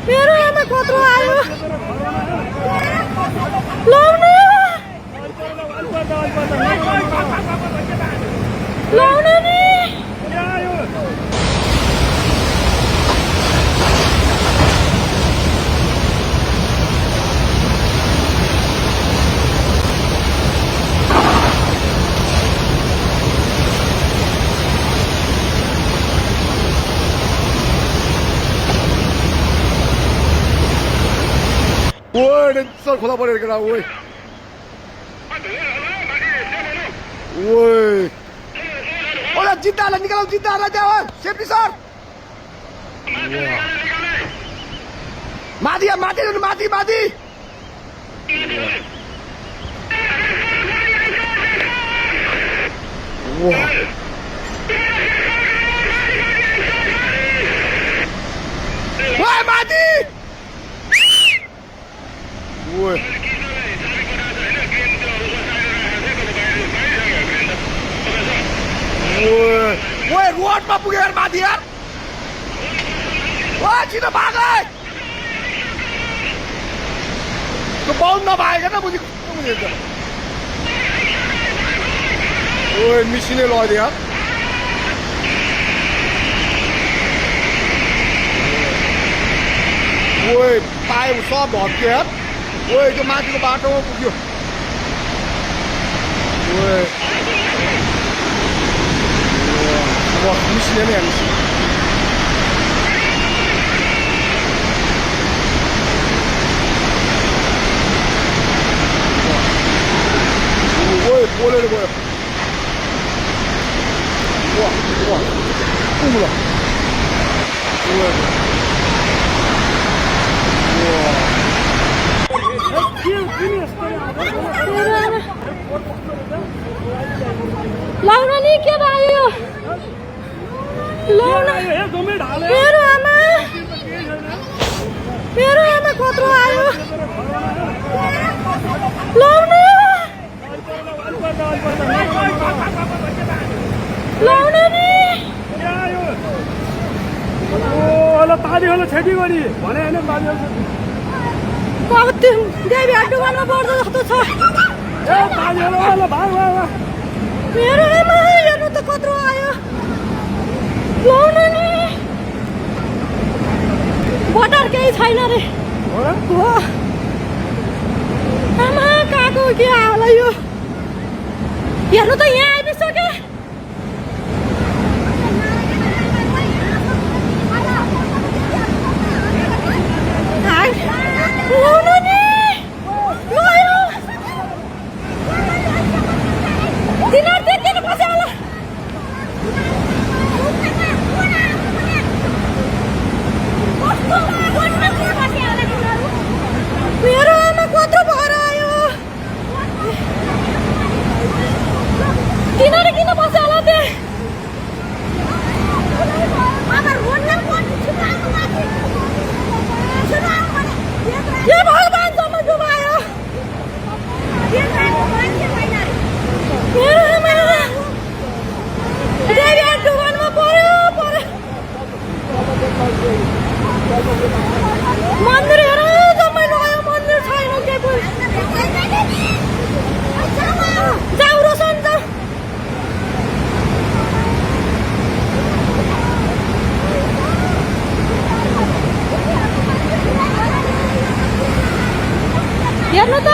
मेरो आमा कत्रो आयो लाउन लाउन नि Ôi, đến sơn khổ tao cái nào ôi. Ôi. Ôi là cinta là niकालो cinta राजा ơi, सेफ्टी सर. माथि माथि माथि माथि. Ôi माथि. Ôi. Ôi. Ôi, ruột mà bùi mà thiệt. Ôi, chị nó bạc ơi. Cái bóng nó bài cái nó bùi gì. Ôi, machine lòi thiệt. Ôi, tay một xóp đỏ kìa. Ôi, cho má cái bát đâu cũng kìa. Ôi. Ủa, machine này machine. Ôi, bố lên rồi. Ủa, ủa. Ủa. Ủa. लाउन नि के भयो लाउन मेरो आमा कत्रो आयो लाउन लाउन नि होला ताली होला छेटी गरी भने हैन ताली कति देवी अड्डुवानमा पर्छ जस्तो छ ए ताली होला भाग भाग मेरो आमा हेर्नु त कत्रो आयो लाउन नि बटर केही छैन रे हो आमा काको के होला यो हेर्नु त यहाँ आइपुग्यो लाउन नि लयो तिनीहरू त्यति बस्यो होला मेरो आमा कत्रो भएर आयो तिनीहरू किन बस्यो होला त्यहाँ के भगवान सम्म डुबायो मेरो आमा देवी डुबानमा पर्यो मन्दिर हेर जम्मै लग्यो मन्दिर छैन के जाऊ रोशन जाऊ हेर्नु त